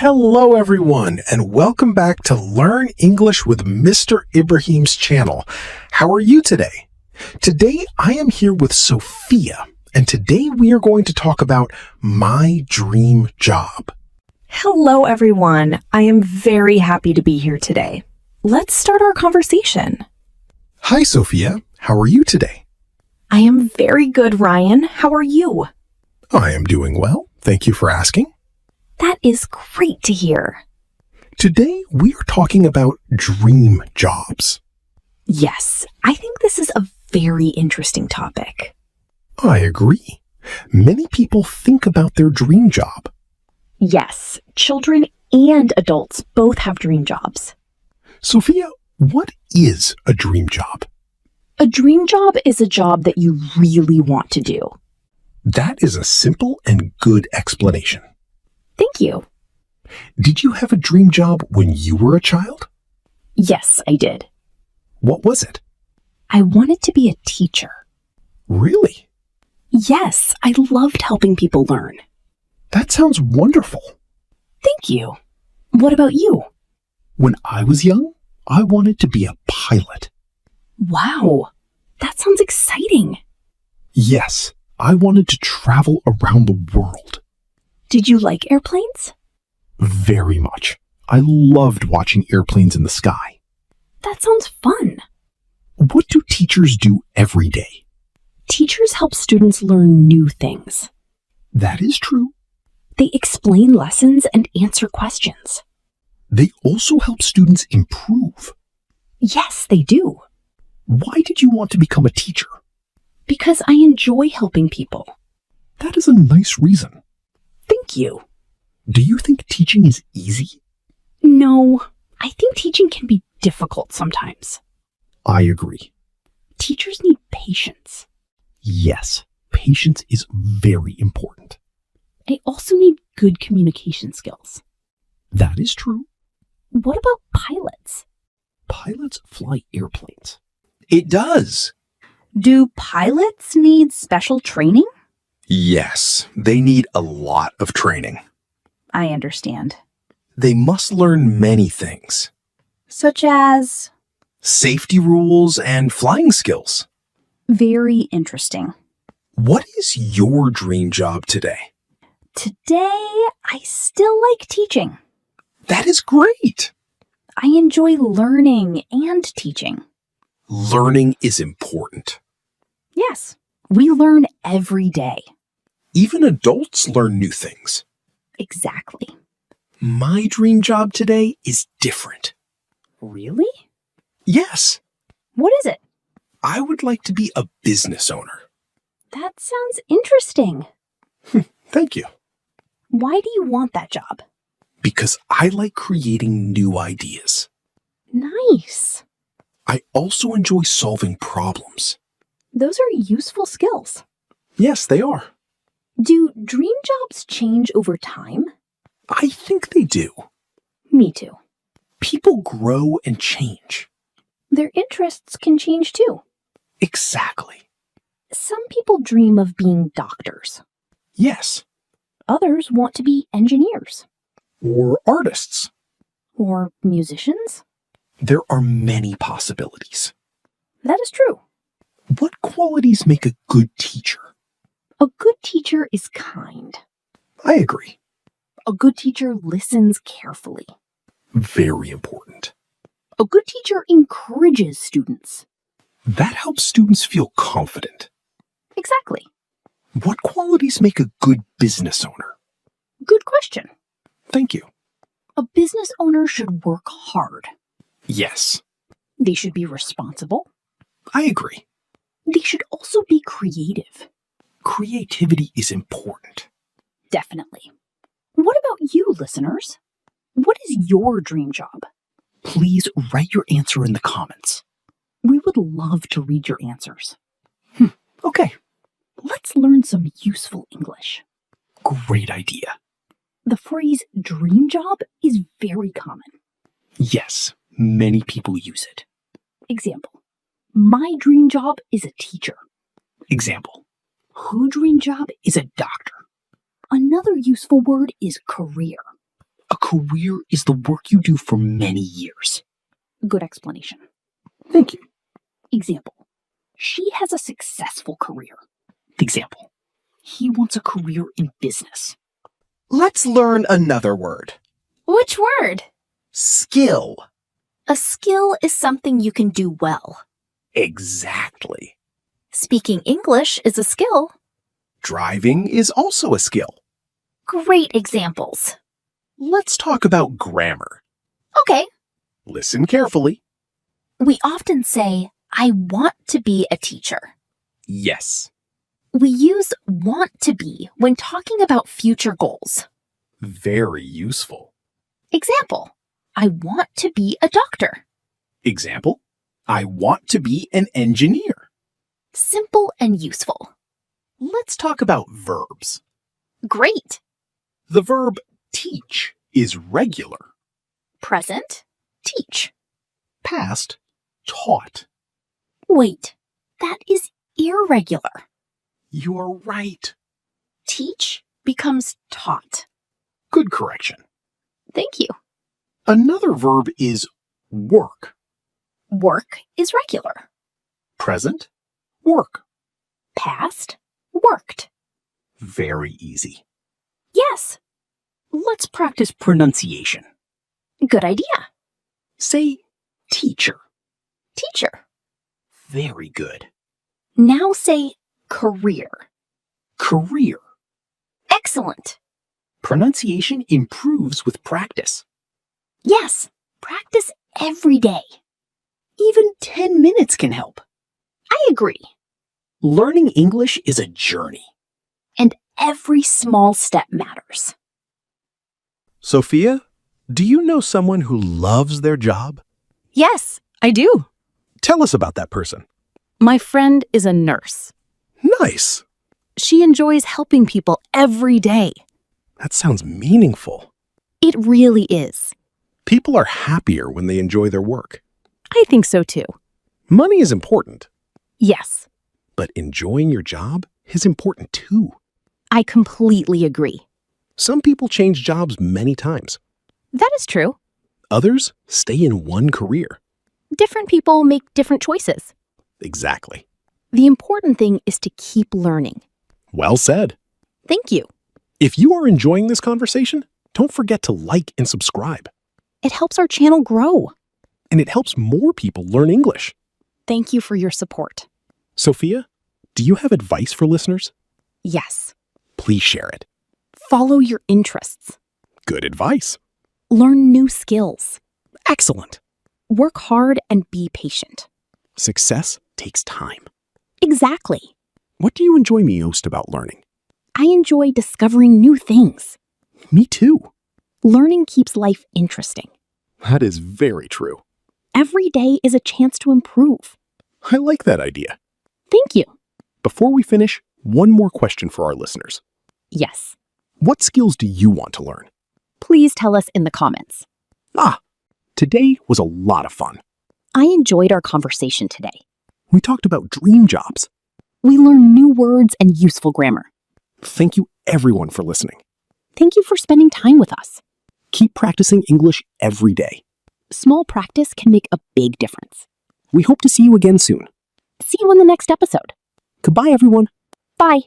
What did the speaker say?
Hello everyone, and welcome back to Learn English with Mr. Ibrahim's channel. How are you today? Today I am here with Sophia, and today we are going to talk about my dream job. Hello everyone, I am very happy to be here today. Let's start our conversation. Hi Sophia, how are you today? I am very good, Ryan. How are you? I am doing well, thank you for asking. That is great to hear. Today we are talking about dream jobs. Yes, I think this is a very interesting topic. I agree. Many people think about their dream job. Yes, children and adults both have dream jobs. Sophia, what is a dream job? A dream job is a job that you really want to do. That is a simple and good explanation. Thank you. Did you have a dream job when you were a child? Yes, I did. What was it? I wanted to be a teacher. Really? Yes, I loved helping people learn. That sounds wonderful. Thank you. What about you? When I was young, I wanted to be a pilot. Wow, that sounds exciting. Yes, I wanted to travel around the world. Did you like airplanes? Very much. I loved watching airplanes in the sky. That sounds fun. What do teachers do every day? Teachers help students learn new things. That is true. They explain lessons and answer questions. They also help students improve. Yes, they do. Why did you want to become a teacher? Because I enjoy helping people. That is a nice reason. Thank you. Do you think teaching is easy? No, I think teaching can be difficult sometimes. I agree. Teachers need patience. Yes, patience is very important. I also need good communication skills. That is true. What about pilots? Pilots fly airplanes. It does. Do pilots need special training? Yes, they need a lot of training. I understand. They must learn many things. Such as? Safety rules and flying skills. Very interesting. What is your dream job today? Today, I still like teaching. That is great. I enjoy learning and teaching. Learning is important. Yes, we learn every day. Even adults learn new things. Exactly. My dream job today is different. Really? Yes. What is it? I would like to be a business owner. That sounds interesting. Thank you. Why do you want that job? Because I like creating new ideas. Nice. I also enjoy solving problems. Those are useful skills. Yes, they are. Do dream jobs change over time? I think they do. Me too. People grow and change. Their interests can change too. Exactly. Some people dream of being doctors. Yes. Others want to be engineers. Or artists. Or musicians. There are many possibilities. That is true. What qualities make a good teacher? A good teacher is kind. I agree. A good teacher listens carefully. Very important. A good teacher encourages students. That helps students feel confident. Exactly. What qualities make a good business owner? Good question. Thank you. A business owner should work hard. Yes. They should be responsible. I agree. They should also be creative. Creativity is important. Definitely. What about you, listeners? What is your dream job? Please write your answer in the comments. We would love to read your answers. Okay. Let's learn some useful English. Great idea. The phrase dream job is very common. Yes, many people use it. Example. My dream job is a teacher. Example. Her dream job is a doctor. Another useful word is career. A career is the work you do for many years. Good explanation. Thank you. Example. She has a successful career. Example. He wants a career in business. Let's learn another word. Which word? Skill. A skill is something you can do well. Exactly. Speaking English is a skill. Driving is also a skill. Great examples. Let's talk about grammar. Okay. Listen carefully. We often say, I want to be a teacher. Yes. We use want to be when talking about future goals. Very useful. Example, I want to be a doctor. Example, I want to be an engineer. Simple and useful. Let's talk about verbs. Great. The verb teach is regular. Present, teach. Past, taught. Wait, that is irregular. You're right. Teach becomes taught. Good correction. Thank you. Another verb is work. Work is regular. Present, work. Past, worked. Very easy. Yes. Let's practice pronunciation. Good idea. Say teacher. Teacher. Very good. Now say career. Career. Excellent. Pronunciation improves with practice. Yes, practice every day. Even 10 minutes can help. I agree. Learning English is a journey. And every small step matters. Sophia, do you know someone who loves their job? Yes, I do. Tell us about that person. My friend is a nurse. Nice. She enjoys helping people every day. That sounds meaningful. It really is. People are happier when they enjoy their work. I think so too. Money is important, Yes, but enjoying your job is important too. I completely agree. Some people change jobs many times. That is true. Others stay in one career. Different people make different choices. Exactly. The important thing is to keep learning. Well said. Thank you. If you are enjoying this conversation, don't forget to like and subscribe. It helps our channel grow. And it helps more people learn English. Thank you for your support. Sophia, do you have advice for listeners? Yes. Please share it. Follow your interests. Good advice. Learn new skills. Excellent. Work hard and be patient. Success takes time. Exactly. What do you enjoy most about learning? I enjoy discovering new things. Me too. Learning keeps life interesting. That is very true. Every day is a chance to improve. I like that idea. Thank you. Before we finish, one more question for our listeners. Yes. What skills do you want to learn? Please tell us in the comments. Today was a lot of fun. I enjoyed our conversation today. We talked about dream jobs. We learned new words and useful grammar. Thank you everyone for listening. Thank you for spending time with us. Keep practicing English every day. Small practice can make a big difference. We hope to see you again soon. See you in the next episode. Goodbye, everyone. Bye.